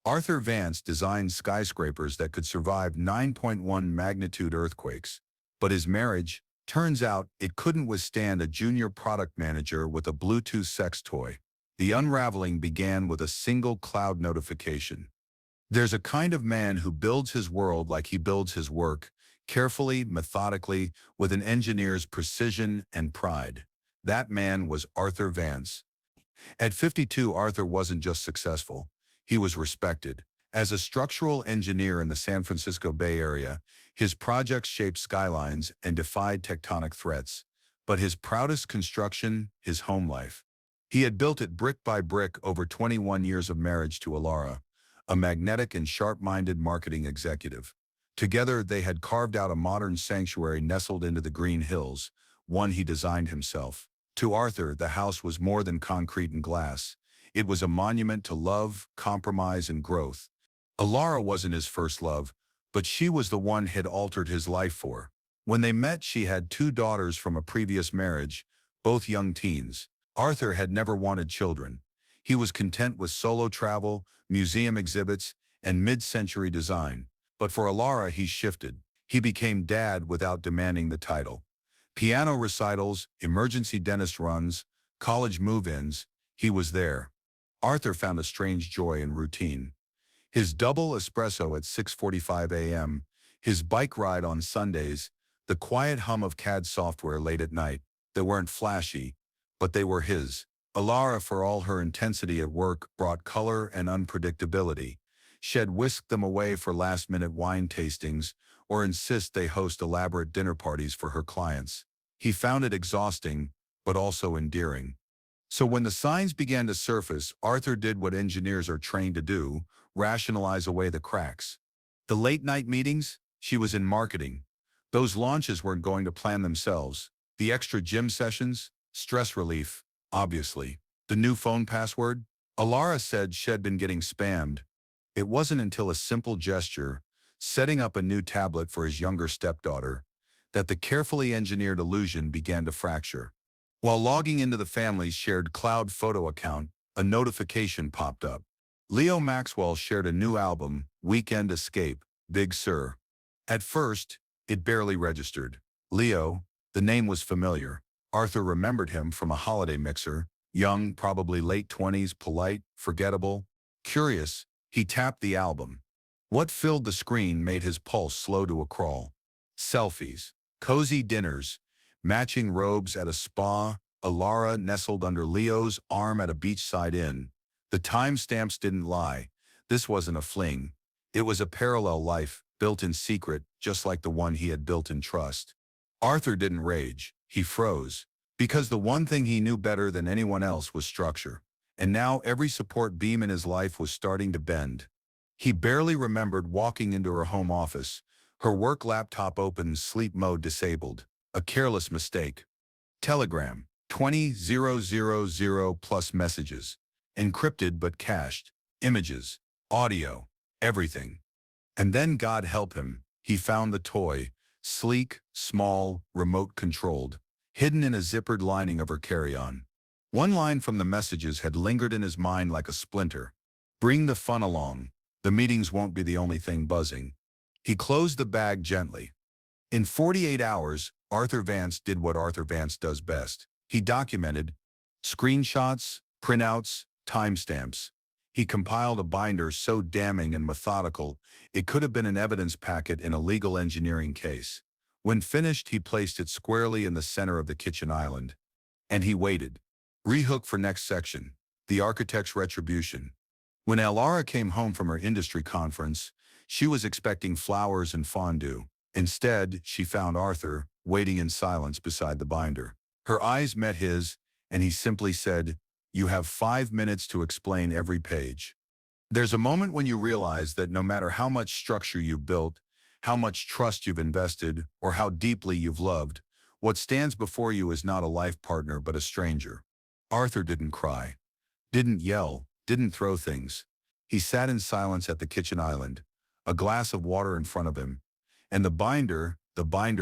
Arthur Vance designed skyscrapers that could survive 9.1 magnitude earthquakes. But his marriage, turns out, it couldn't withstand a junior product manager with a Bluetooth sex toy. The unraveling began with a single cloud notification. There's a kind of man who builds his world like he builds his work, carefully, methodically, with an engineer's precision and pride. That man was Arthur Vance. At 52, Arthur wasn't just successful. He was respected. As a structural engineer in the San Francisco Bay Area, his projects shaped skylines and defied tectonic threats. But his proudest construction, his home life. He had built it brick by brick over 21 years of marriage to Alara, a magnetic and sharp-minded marketing executive. Together, they had carved out a modern sanctuary nestled into the green hills, one he designed himself. To Arthur, the house was more than concrete and glass. It was a monument to love, compromise, and growth. Alara wasn't his first love, but she was the one he'd altered his life for. When they met, she had two daughters from a previous marriage, both young teens. Arthur had never wanted children. He was content with solo travel, museum exhibits, and mid-century design. But for Alara, he shifted. He became dad without demanding the title. Piano recitals, emergency dentist runs, college move-ins, he was there. Arthur found a strange joy in routine. His double espresso at 6:45 a.m., his bike ride on Sundays, the quiet hum of CAD software late at night. They weren't flashy, but they were his. Alara, for all her intensity at work, brought color and unpredictability. She'd whisk them away for last-minute wine tastings or insist they host elaborate dinner parties for her clients. He found it exhausting, but also endearing. So when the signs began to surface, Arthur did what engineers are trained to do: rationalize away the cracks. The late-night meetings? She was in marketing. Those launches weren't going to plan themselves. The extra gym sessions? Stress relief, obviously. The new phone password? Alara said she'd been getting spammed. It wasn't until a simple gesture, setting up a new tablet for his younger stepdaughter, that the carefully engineered illusion began to fracture. While logging into the family's shared cloud photo account, a notification popped up. Leo Maxwell shared a new album, Weekend Escape, Big Sur. At first, it barely registered. Leo, the name was familiar. Arthur remembered him from a holiday mixer, young, probably late 20s, polite, forgettable. Curious, he tapped the album. What filled the screen made his pulse slow to a crawl. Selfies, cozy dinners, matching robes at a spa, Alara nestled under Leo's arm at a beachside inn. The timestamps didn't lie. This wasn't a fling. It was a parallel life, built in secret, just like the one he had built in trust. Arthur didn't rage. He froze. Because the one thing he knew better than anyone else was structure. And now every support beam in his life was starting to bend. He barely remembered walking into her home office, her work laptop open, sleep mode disabled. A careless mistake. Telegram, 20,000 plus messages. Encrypted but cached. Images, audio, everything. And then, God help him, he found the toy, sleek, small, remote-controlled, hidden in a zippered lining of her carry-on. One line from the messages had lingered in his mind like a splinter. Bring the fun along. The meetings won't be the only thing buzzing. He closed the bag gently. In 48 hours, Arthur Vance did what Arthur Vance does best. He documented screenshots, printouts, timestamps. He compiled a binder so damning and methodical, it could have been an evidence packet in a legal engineering case. When finished, he placed it squarely in the center of the kitchen island. And he waited. Rehook for next section. The architect's retribution. When Alara came home from her industry conference, she was expecting flowers and fondue. Instead, she found Arthur, waiting in silence beside the binder. Her eyes met his, and he simply said, "You have 5 minutes to explain every page." There's a moment when you realize that no matter how much structure you've built, how much trust you've invested, or how deeply you've loved, what stands before you is not a life partner but a stranger. Arthur didn't cry, didn't yell, didn't throw things. He sat in silence at the kitchen island, a glass of water in front of him, and the binder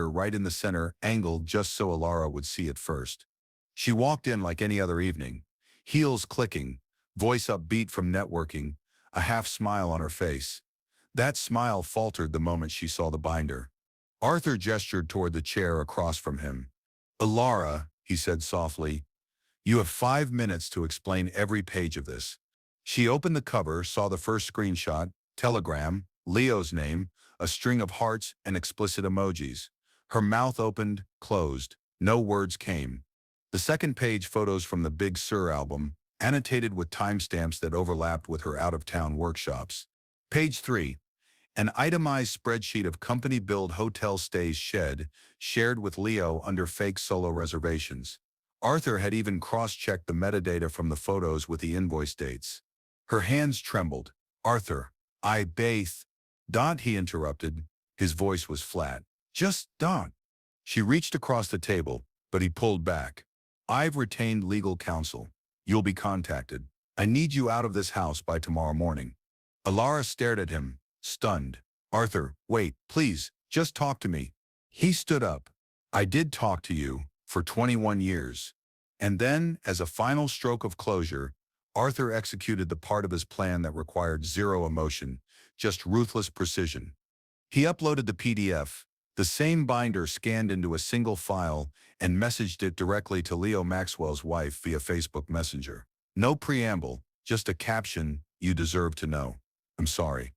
right in the center, angled just so Alara would see it first. She walked in like any other evening, heels clicking, voice upbeat from networking, a half smile on her face. That smile faltered the moment she saw the binder. Arthur gestured toward the chair across from him. "Alara," he said softly, "you have 5 minutes to explain every page of this." She opened the cover, saw the first screenshot, telegram, Leo's name, a string of hearts and explicit emojis. Her mouth opened, closed. No words came. The second page, photos from the Big Sur album, annotated with timestamps that overlapped with her out-of-town workshops. Page 3. An itemized spreadsheet of company-billed hotel stays shared with Leo under fake solo reservations. Arthur had even cross-checked the metadata from the photos with the invoice dates. Her hands trembled. "Arthur, I bathe." "Don't," he interrupted. His voice was flat. "Just don't." She reached across the table, but he pulled back. "I've retained legal counsel. You'll be contacted. I need you out of this house by tomorrow morning." Alara stared at him, stunned. "Arthur, wait, please, just talk to me." He stood up. "I did talk to you, for 21 years. And then, as a final stroke of closure, Arthur executed the part of his plan that required zero emotion, just ruthless precision. He uploaded the PDF, the same binder scanned into a single file, and messaged it directly to Leo Maxwell's wife via Facebook Messenger. No preamble, just a caption, "You deserve to know. I'm sorry."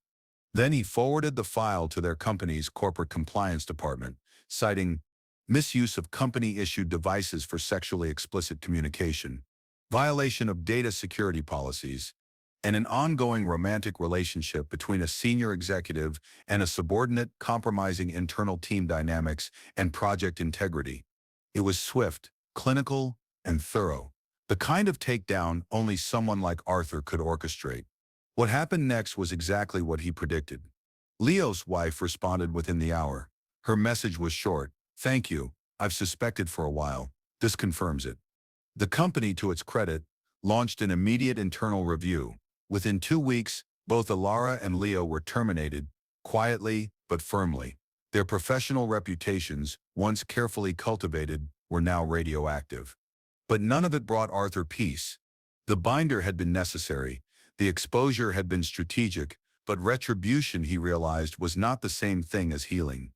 Then he forwarded the file to their company's corporate compliance department, citing misuse of company-issued devices for sexually explicit communication, violation of data security policies, and an ongoing romantic relationship between a senior executive and a subordinate compromising internal team dynamics and project integrity. It was swift, clinical, and thorough, the kind of takedown only someone like Arthur could orchestrate. What happened next was exactly what he predicted. Leo's wife responded within the hour. Her message was short: "Thank you, I've suspected for a while. This confirms it." The company, to its credit, launched an immediate internal review. Within 2 weeks, both Alara and Leo were terminated, quietly but firmly. Their professional reputations, once carefully cultivated, were now radioactive. But none of it brought Arthur peace. The binder had been necessary, the exposure had been strategic, but retribution, he realized, was not the same thing as healing.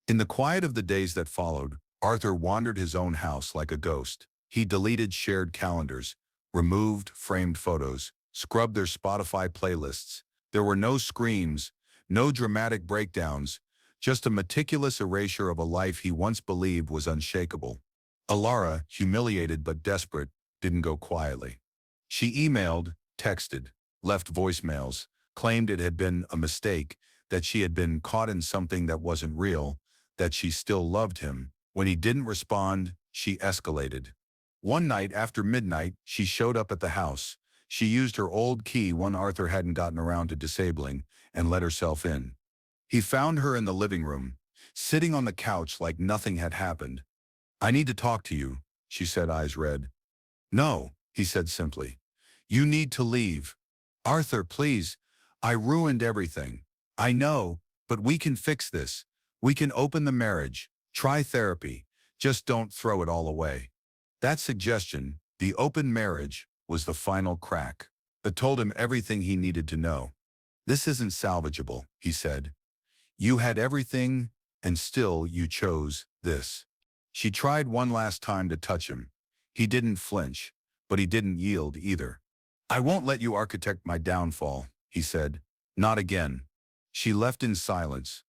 In the quiet of the days that followed, Arthur wandered his own house like a ghost. He deleted shared calendars, removed framed photos, scrubbed their Spotify playlists. There were no screams, no dramatic breakdowns, just a meticulous erasure of a life he once believed was unshakable. Alara, humiliated but desperate, didn't go quietly. She emailed, texted, left voicemails, claimed it had been a mistake, that she had been caught in something that wasn't real, that she still loved him. When he didn't respond, she escalated. One night after midnight, she showed up at the house. She used her old key, one Arthur hadn't gotten around to disabling, and let herself in. He found her in the living room, sitting on the couch like nothing had happened. "I need to talk to you," she said, eyes red. "No," he said simply. "You need to leave." "Arthur, please. I ruined everything." "I know, but we can fix this. We can open the marriage. Try therapy. Just don't throw it all away." That suggestion, the open marriage, was the final crack. It told him everything he needed to know. "This isn't salvageable," he said. "You had everything, and still you chose this." She tried one last time to touch him. He didn't flinch, but he didn't yield either. "I won't let you architect my downfall," he said. "Not again." She left in silence.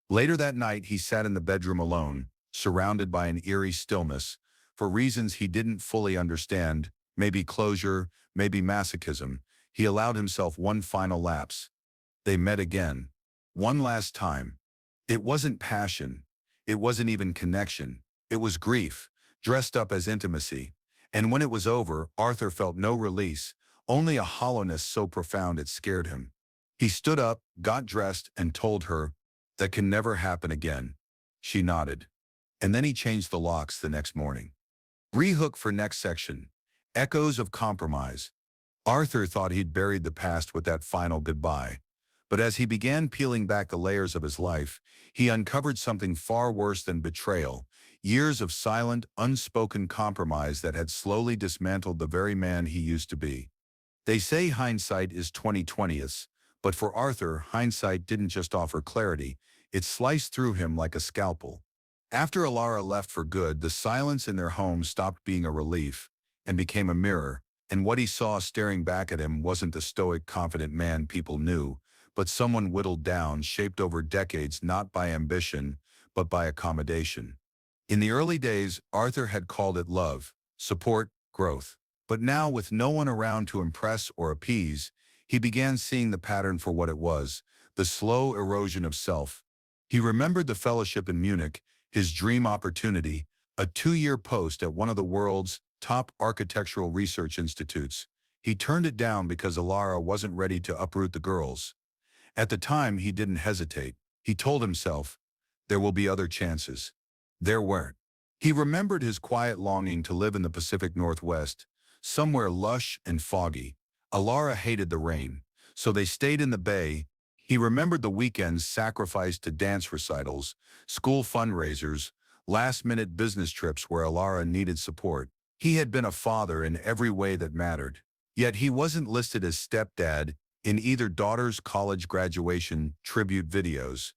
Later that night, he sat in the bedroom alone, surrounded by an eerie stillness, for reasons he didn't fully understand, maybe closure, maybe masochism. He allowed himself one final lapse. They met again. One last time. It wasn't passion. It wasn't even connection. It was grief, dressed up as intimacy. And when it was over, Arthur felt no release, only a hollowness so profound it scared him. He stood up, got dressed, and told her, "That can never happen again." She nodded. And then he changed the locks the next morning. Rehook for next section. Echoes of compromise. Arthur thought he'd buried the past with that final goodbye. But as he began peeling back the layers of his life, he uncovered something far worse than betrayal. Years of silent, unspoken compromise that had slowly dismantled the very man he used to be. They say hindsight is 20/20, But for Arthur, hindsight didn't just offer clarity, it sliced through him like a scalpel. After Alara left for good, the silence in their home stopped being a relief and became a mirror, and what he saw staring back at him wasn't the stoic, confident man people knew, but someone whittled down, shaped over decades not by ambition, but by accommodation. In the early days, Arthur had called it love, support, growth. But now, with no one around to impress or appease, he began seeing the pattern for what it was, the slow erosion of self. He remembered the fellowship in Munich, his dream opportunity, a 2-year post at one of the world's top architectural research institutes. He turned it down because Alara wasn't ready to uproot the girls. At the time, he didn't hesitate. He told himself, there will be other chances. There weren't. He remembered his quiet longing to live in the Pacific Northwest, somewhere lush and foggy. Alara hated the rain, so they stayed in the bay. He remembered the weekends sacrificed to dance recitals, school fundraisers, last-minute business trips where Alara needed support. He had been a father in every way that mattered. Yet he wasn't listed as stepdad in either daughter's college graduation tribute videos.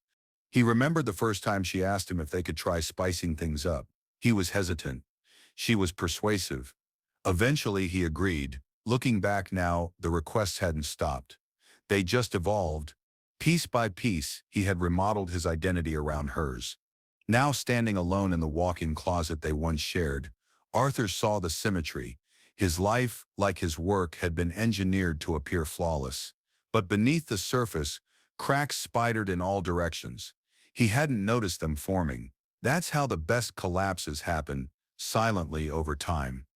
He remembered the first time she asked him if they could try spicing things up. He was hesitant. She was persuasive. Eventually he agreed. Looking back now, the requests hadn't stopped. They just evolved. Piece by piece, he had remodeled his identity around hers. Now standing alone in the walk-in closet they once shared, Arthur saw the symmetry. His life, like his work, had been engineered to appear flawless. But beneath the surface, cracks spidered in all directions. He hadn't noticed them forming. That's how the best collapses happen, silently over time.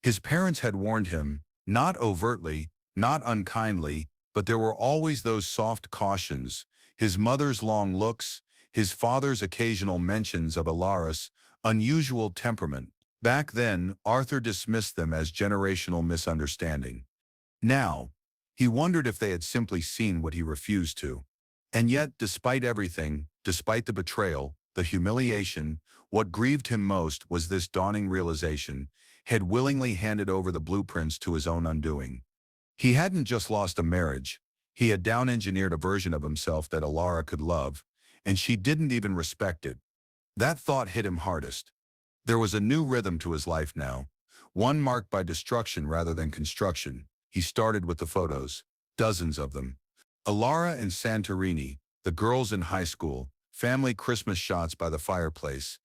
His parents had warned him, not overtly, not unkindly, but there were always those soft cautions, his mother's long looks, his father's occasional mentions of Alara's unusual temperament. Back then, Arthur dismissed them as generational misunderstanding. Now, he wondered if they had simply seen what he refused to. And yet, despite everything, despite the betrayal, the humiliation, what grieved him most was this dawning realization: had willingly handed over the blueprints to his own undoing. He hadn't just lost a marriage, he had down-engineered a version of himself that Alara could love, and she didn't even respect it. That thought hit him hardest. There was a new rhythm to his life now, one marked by destruction rather than construction. He started with the photos, dozens of them. Alara and Santorini, the girls in high school, family Christmas shots by the fireplace.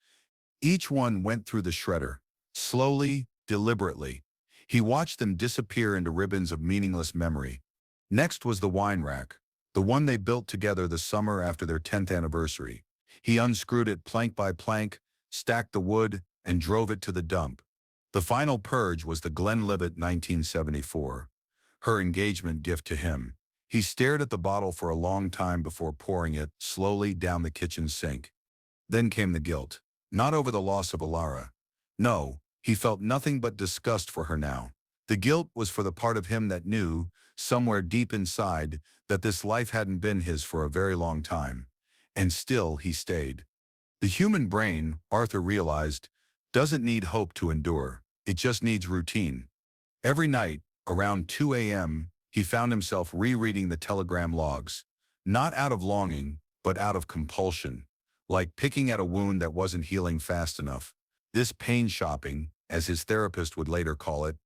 Each one went through the shredder, slowly, deliberately. He watched them disappear into ribbons of meaningless memory. Next was the wine rack, the one they built together the summer after their 10th anniversary. He unscrewed it plank by plank, stacked the wood, and drove it to the dump. The final purge was the Glenlivet 1974, her engagement gift to him. He stared at the bottle for a long time before pouring it slowly down the kitchen sink. Then came the guilt. Not over the loss of Alara. No, he felt nothing but disgust for her now. The guilt was for the part of him that knew, somewhere deep inside, that this life hadn't been his for a very long time. And still he stayed. The human brain, Arthur realized, doesn't need hope to endure. It just needs routine. Every night, around 2 a.m., he found himself rereading the telegram logs, not out of longing, but out of compulsion, like picking at a wound that wasn't healing fast enough. This pain shopping, as his therapist would later call it,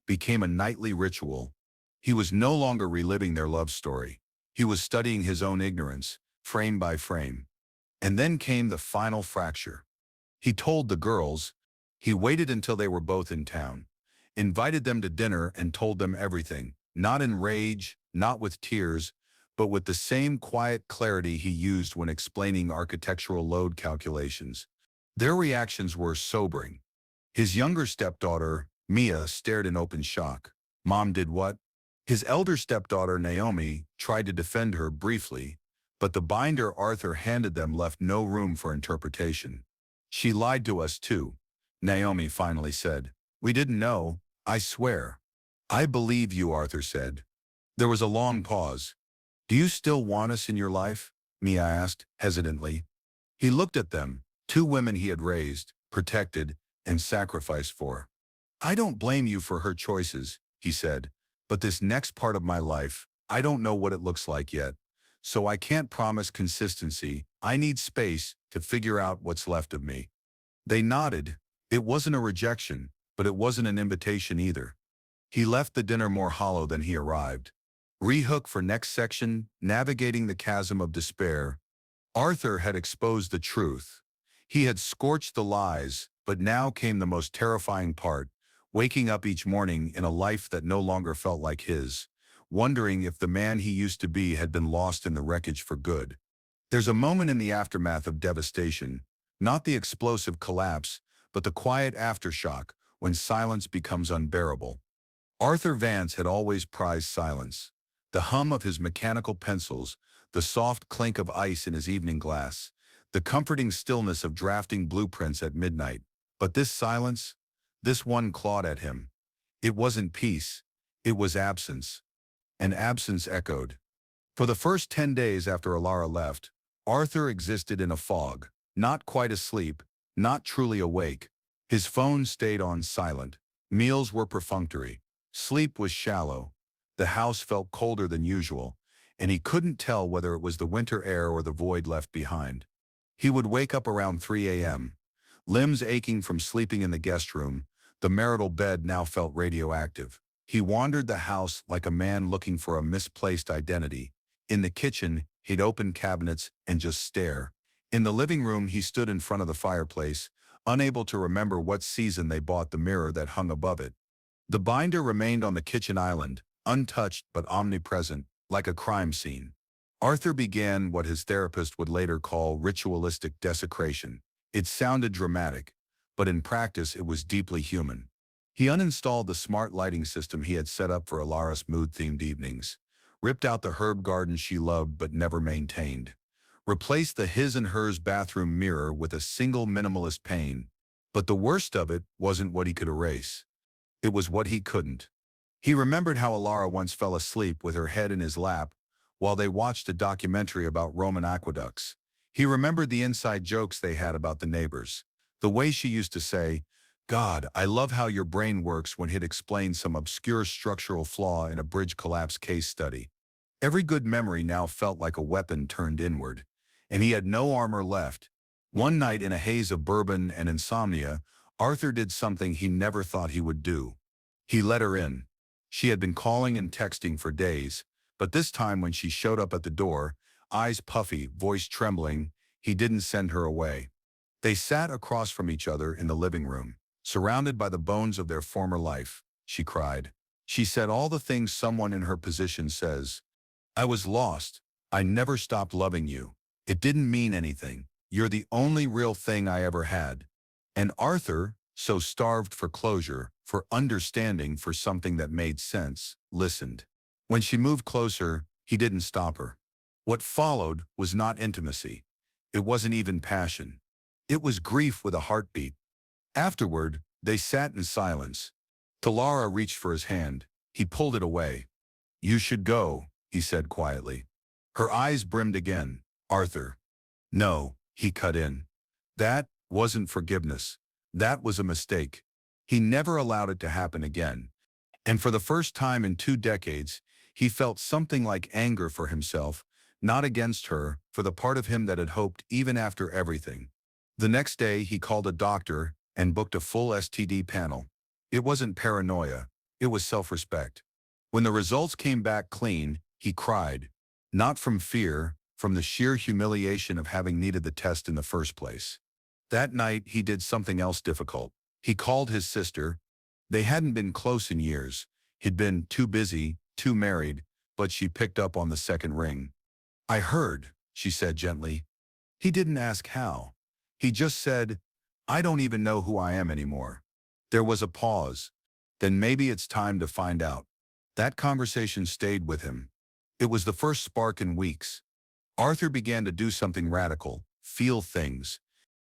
became a nightly ritual. He was no longer reliving their love story. He was studying his own ignorance, frame by frame. And then came the final fracture. He told the girls. He waited until they were both in town, invited them to dinner and told them everything, not in rage, not with tears, but with the same quiet clarity he used when explaining architectural load calculations. Their reactions were sobering. His younger stepdaughter, Mia, stared in open shock. Mom did what? His elder stepdaughter, Naomi, tried to defend her briefly, but the binder Arthur handed them left no room for interpretation. She lied to us too, Naomi finally said. We didn't know, I swear. I believe you, Arthur said. There was a long pause. Do you still want us in your life? Mia asked, hesitantly. He looked at them, two women he had raised, protected, and sacrificed for. I don't blame you for her choices, he said, but this next part of my life, I don't know what it looks like yet, so I can't promise consistency. I need space to figure out what's left of me." They nodded. It wasn't a rejection, but it wasn't an invitation either. He left the dinner more hollow than he arrived. Rehook for next section, navigating the chasm of despair. Arthur had exposed the truth. He had scorched the lies, but now came the most terrifying part, waking up each morning in a life that no longer felt like his, wondering if the man he used to be had been lost in the wreckage for good. There's a moment in the aftermath of devastation, not the explosive collapse, but the quiet aftershock, when silence becomes unbearable. Arthur Vance had always prized silence. The hum of his mechanical pencils, the soft clink of ice in his evening glass, the comforting stillness of drafting blueprints at midnight. But this silence, this one clawed at him. It wasn't peace, it was absence. And absence echoed. For the first 10 days after Alara left, Arthur existed in a fog, not quite asleep, not truly awake. His phone stayed on silent. Meals were perfunctory. Sleep was shallow. The house felt colder than usual, and he couldn't tell whether it was the winter air or the void left behind. He would wake up around 3 a.m., limbs aching from sleeping in the guest room. The marital bed now felt radioactive. He wandered the house like a man looking for a misplaced identity. In the kitchen, he'd open cabinets and just stare. In the living room, he stood in front of the fireplace, unable to remember what season they bought the mirror that hung above it. The binder remained on the kitchen island, untouched but omnipresent, like a crime scene. Arthur began what his therapist would later call ritualistic desecration. It sounded dramatic, but in practice it was deeply human. He uninstalled the smart lighting system he had set up for Alara's mood-themed evenings, ripped out the herb garden she loved but never maintained, replaced the his and hers bathroom mirror with a single minimalist pane. But the worst of it wasn't what he could erase. It was what he couldn't. He remembered how Alara once fell asleep with her head in his lap while they watched a documentary about Roman aqueducts. He remembered the inside jokes they had about the neighbors. The way she used to say, "God, I love how your brain works," when he'd explain some obscure structural flaw in a bridge collapse case study. Every good memory now felt like a weapon turned inward, and he had no armor left. One night in a haze of bourbon and insomnia, Arthur did something he never thought he would do. He let her in. She had been calling and texting for days, but this time when she showed up at the door, eyes puffy, voice trembling, he didn't send her away. They sat across from each other in the living room, surrounded by the bones of their former life. She cried. She said all the things someone in her position says. "I was lost. I never stopped loving you. It didn't mean anything. You're the only real thing I ever had." And Arthur, so starved for closure, for understanding, for something that made sense, listened. When she moved closer, he didn't stop her. What followed was not intimacy. It wasn't even passion. It was grief with a heartbeat. Afterward, they sat in silence. Talara reached for his hand. He pulled it away. "You should go," he said quietly. Her eyes brimmed again. "Arthur." "No," he cut in. "That wasn't forgiveness. That was a mistake." He never allowed it to happen again. And for the first time in 2 decades, he felt something like anger for himself, not against her, for the part of him that had hoped even after everything. The next day, he called a doctor and booked a full STD panel. It wasn't paranoia. It was self-respect. When the results came back clean, he cried. Not from fear, from the sheer humiliation of having needed the test in the first place. That night, he did something else difficult. He called his sister. They hadn't been close in years. He'd been too busy, too married, but she picked up on the second ring. "I heard," she said gently. He didn't ask how. He just said, "I don't even know who I am anymore." There was a pause. "Then maybe it's time to find out." That conversation stayed with him. It was the first spark in weeks. Arthur began to do something radical, feel things.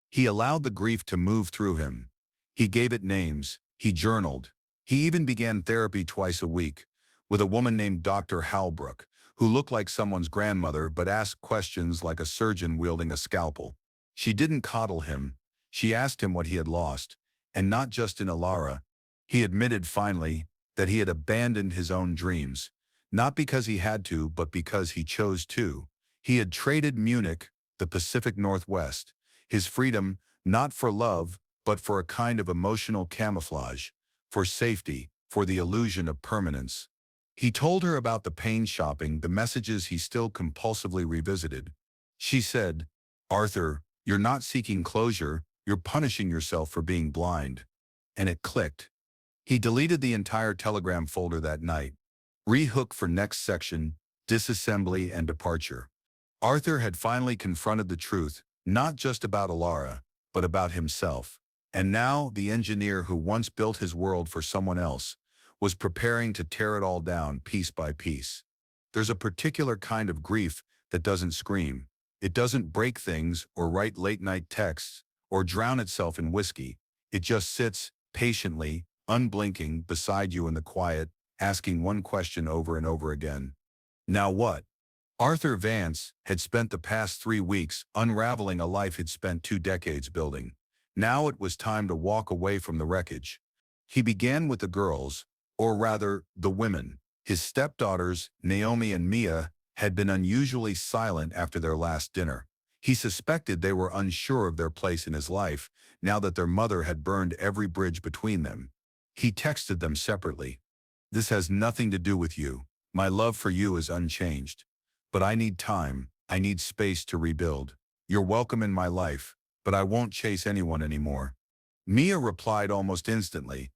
He allowed the grief to move through him. He gave it names. He journaled. He even began therapy twice a week with a woman named Dr. Halbrook, who looked like someone's grandmother but asked questions like a surgeon wielding a scalpel. She didn't coddle him. She asked him what he had lost, and not just in Alara. He admitted finally that he had abandoned his own dreams, Not because he had to, but because he chose to. He had traded Munich, the Pacific Northwest, his freedom, not for love, but for a kind of emotional camouflage, for safety, for the illusion of permanence. He told her about the pain shopping, the messages he still compulsively revisited. She said, "Arthur, you're not seeking closure, you're punishing yourself for being blind." And it clicked. He deleted the entire Telegram folder that night. Rehook for next section, disassembly and departure. Arthur had finally confronted the truth, not just about Alara, but about himself. And now the engineer who once built his world for someone else was preparing to tear it all down piece by piece. There's a particular kind of grief that doesn't scream. It doesn't break things or write late-night texts or drown itself in whiskey. It just sits, patiently, unblinking, beside you in the quiet, asking one question over and over again. Now what? Arthur Vance had spent the past 3 weeks unraveling a life he'd spent 2 decades building. Now it was time to walk away from the wreckage. He began with the girls, or rather, the women. His stepdaughters, Naomi and Mia, had been unusually silent after their last dinner. He suspected they were unsure of their place in his life, now that their mother had burned every bridge between them. He texted them separately. "This has nothing to do with you. My love for you is unchanged. But I need time, I need space to rebuild. You're welcome in my life, but I won't chase anyone anymore." Mia replied almost instantly,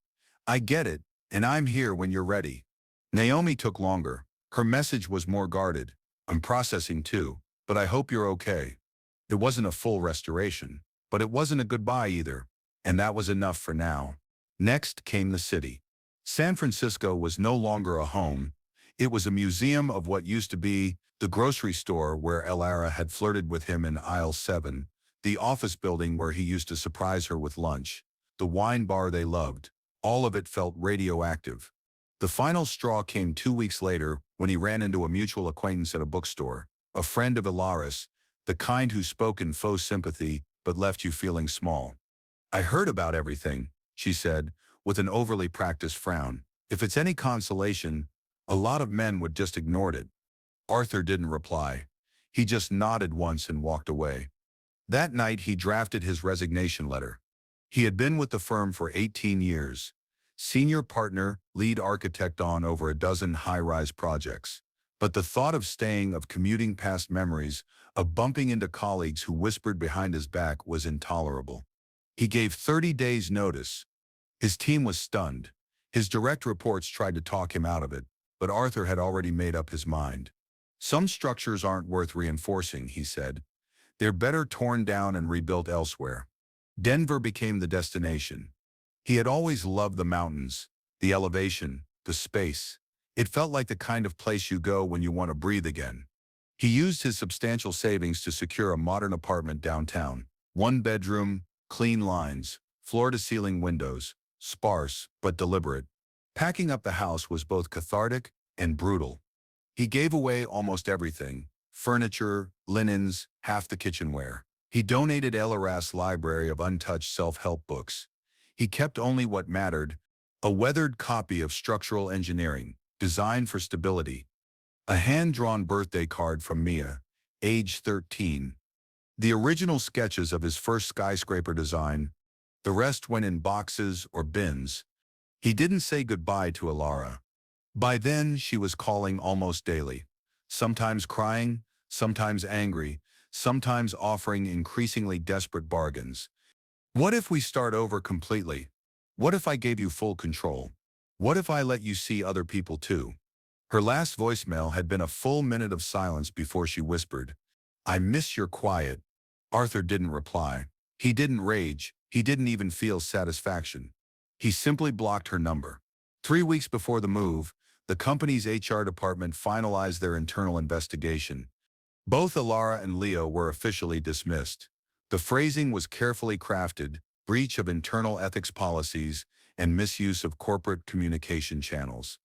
"I get it, and I'm here when you're ready." Naomi took longer. Her message was more guarded. "I'm processing too, but I hope you're okay." It wasn't a full restoration, but it wasn't a goodbye either, and that was enough for now. Next came the city. San Francisco was no longer a home. It was a museum of what used to be the grocery store where Alara had flirted with him in aisle 7, the office building where he used to surprise her with lunch, the wine bar they loved. All of it felt radioactive. The final straw came 2 weeks later when he ran into a mutual acquaintance at a bookstore, a friend of Alara's, the kind who spoke in faux sympathy but left you feeling small. "I heard about everything," she said, with an overly practiced frown. "If it's any consolation, a lot of men would just ignore it." Arthur didn't reply. He just nodded once and walked away. That night he drafted his resignation letter. He had been with the firm for 18 years. Senior partner, lead architect on over a dozen high-rise projects. But the thought of staying, of commuting past memories, of bumping into colleagues who whispered behind his back was intolerable. He gave 30 days' notice. His team was stunned. His direct reports tried to talk him out of it, but Arthur had already made up his mind. "Some structures aren't worth reinforcing," he said. "They're better torn down and rebuilt elsewhere." Denver became the destination. He had always loved the mountains, the elevation, the space. It felt like the kind of place you go when you want to breathe again. He used his substantial savings to secure a modern apartment downtown. 1 bedroom, clean lines, floor-to-ceiling windows, sparse but deliberate. Packing up the house was both cathartic and brutal. He gave away almost everything: furniture, linens, half the kitchenware. He donated Elara's library of untouched self-help books. He kept only what mattered: a weathered copy of Structural Engineering, designed for stability, a hand-drawn birthday card from Mia, age 13, the original sketches of his first skyscraper design. The rest went in boxes or bins. He didn't say goodbye to Alara. By then, she was calling almost daily, sometimes crying, sometimes angry, sometimes offering increasingly desperate bargains. "What if we start over completely? What if I gave you full control? What if I let you see other people too?" Her last voicemail had been a full minute of silence before she whispered, "I miss your quiet." Arthur didn't reply. He didn't rage. He didn't even feel satisfaction. He simply blocked her number. 3 weeks before the move, the company's HR department finalized their internal investigation. Both Alara and Leo were officially dismissed. The phrasing was carefully crafted: breach of internal ethics policies and misuse of corporate communication channels.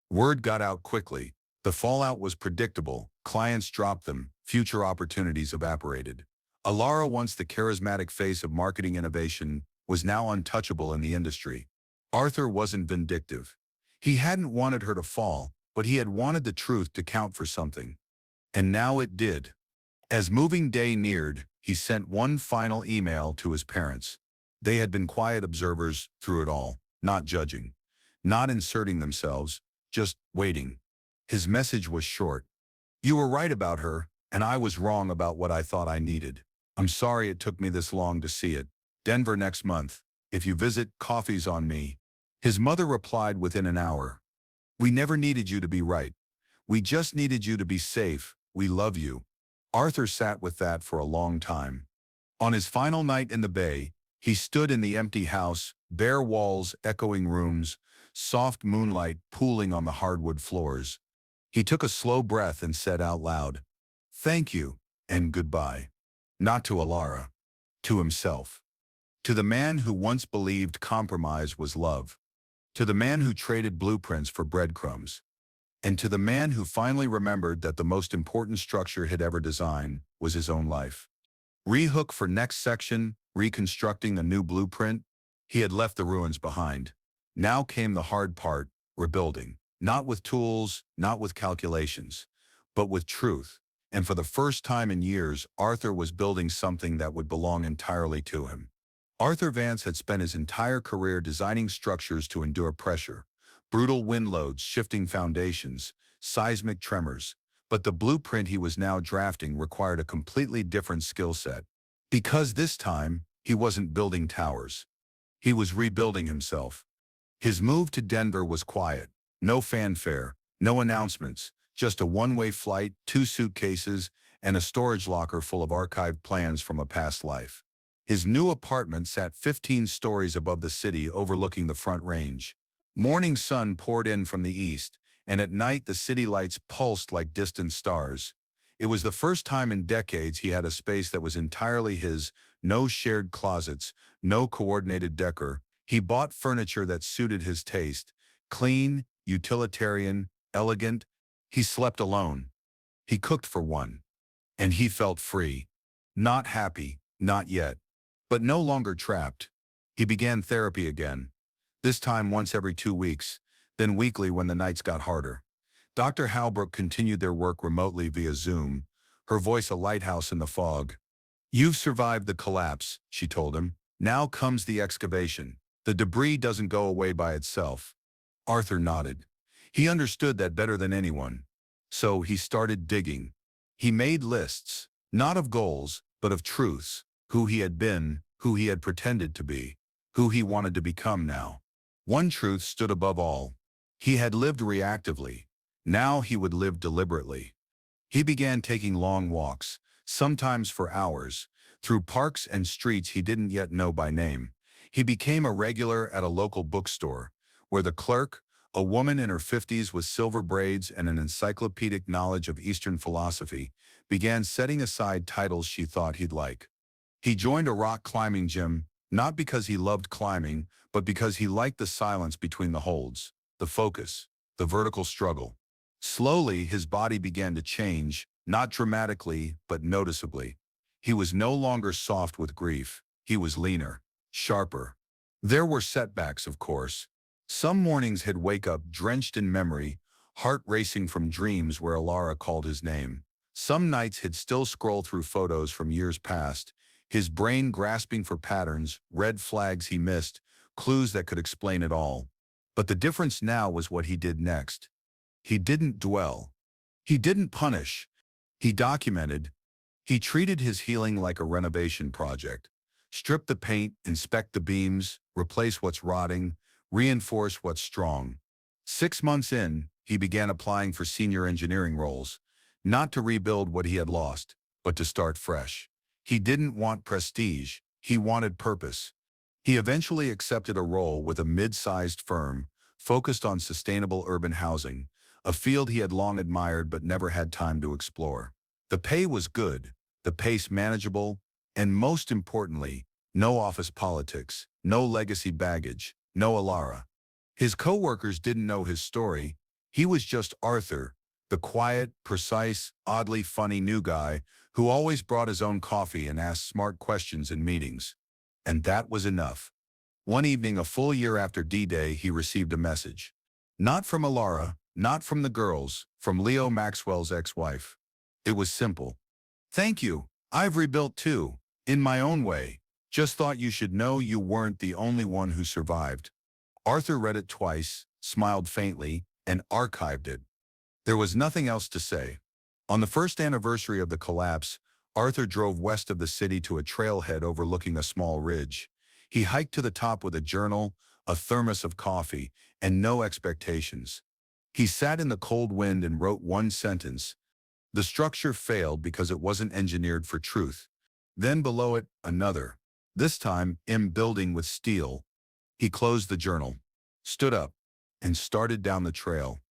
Word got out quickly. The fallout was predictable. Clients dropped them. Future opportunities evaporated. Alara, once the charismatic face of marketing innovation, was now untouchable in the industry. Arthur wasn't vindictive. He hadn't wanted her to fall. but he had wanted the truth to count for something. And now it did. As moving day neared, he sent one final email to his parents. They had been quiet observers through it all, not judging, not inserting themselves, just waiting. His message was short. You were right about her, and I was wrong about what I thought I needed. I'm sorry it took me this long to see it. Denver next month. If you visit, coffee's on me. His mother replied within an hour. We never needed you to be right. We just needed you to be safe. We love you. Arthur sat with that for a long time. On his final night in the Bay, he stood in the empty house, bare walls, echoing rooms, soft moonlight pooling on the hardwood floors. He took a slow breath and said out loud, "Thank you, and goodbye." Not to Alara, to himself. To the man who once believed compromise was love. To the man who traded blueprints for breadcrumbs. And to the man who finally remembered that the most important structure he'd ever designed was his own life. Rehook for next section, reconstructing a new blueprint. He had left the ruins behind. Now came the hard part, rebuilding. Not with tools, not with calculations, but with truth. And for the first time in years, Arthur was building something that would belong entirely to him. Arthur Vance had spent his entire career designing structures to endure pressure, brutal wind loads, shifting foundations, seismic tremors. But the blueprint he was now drafting required a completely different skill set. Because this time, he wasn't building towers. He was rebuilding himself. His move to Denver was quiet. No fanfare, no announcements, just a one-way flight, 2 suitcases, and a storage locker full of archived plans from a past life. His new apartment sat 15 stories above the city overlooking the Front Range. Morning sun poured in from the east, and at night the city lights pulsed like distant stars. It was the first time in decades he had a space that was entirely his, no shared closets, no coordinated decor. He bought furniture that suited his taste, clean, utilitarian, elegant. He slept alone. He cooked for one. And he felt free. Not happy, not yet, but no longer trapped. He began therapy again, this time once every 2 weeks, then weekly when the nights got harder. Dr. Halbrook continued their work remotely via Zoom, her voice a lighthouse in the fog. You've survived the collapse, she told him. Now comes the excavation. The debris doesn't go away by itself. Arthur nodded. He understood that better than anyone. So he started digging. He made lists, not of goals, but of truths, who he had been, who he had pretended to be, who he wanted to become now. One truth stood above all. He had lived reactively. Now he would live deliberately. He began taking long walks, sometimes for hours, through parks and streets he didn't yet know by name. He became a regular at a local bookstore, where the clerk, a woman in her 50s with silver braids and an encyclopedic knowledge of Eastern philosophy, began setting aside titles she thought he'd like. He joined a rock climbing gym, not because he loved climbing, but because he liked the silence between the holds, the focus, the vertical struggle. Slowly, his body began to change, not dramatically, but noticeably. He was no longer soft with grief. He was leaner, sharper. There were setbacks, of course. Some mornings he'd wake up drenched in memory, heart racing from dreams where Alara called his name. Some nights he'd still scroll through photos from years past, his brain grasping for patterns, red flags he missed, clues that could explain it all. But the difference now was what he did next. He didn't dwell. He didn't punish. He documented. He treated his healing like a renovation project. Strip the paint, inspect the beams, replace what's rotting, reinforce what's strong. 6 months in, he began applying for senior engineering roles, not to rebuild what he had lost, but to start fresh. He didn't want prestige. He wanted purpose. He eventually accepted a role with a mid-sized firm focused on sustainable urban housing, a field he had long admired but never had time to explore. The pay was good, the pace manageable, and most importantly, no office politics, no legacy baggage, no Alara. His coworkers didn't know his story. He was just Arthur, the quiet, precise, oddly funny new guy who always brought his own coffee and asked smart questions in meetings. And that was enough. One evening, a full year after D-Day, he received a message. Not from Alara, Not from the girls, from Leo Maxwell's ex-wife. It was simple. Thank you. I've rebuilt too. In my own way. Just thought you should know you weren't the only one who survived. Arthur read it twice, smiled faintly, and archived it. There was nothing else to say. On the first anniversary of the collapse, Arthur drove west of the city to a trailhead overlooking a small ridge. He hiked to the top with a journal, a thermos of coffee, and no expectations. He sat in the cold wind and wrote one sentence. The structure failed because it wasn't engineered for truth. Then below it, another. This time, building with steel. He closed the journal, stood up, and started down the trail.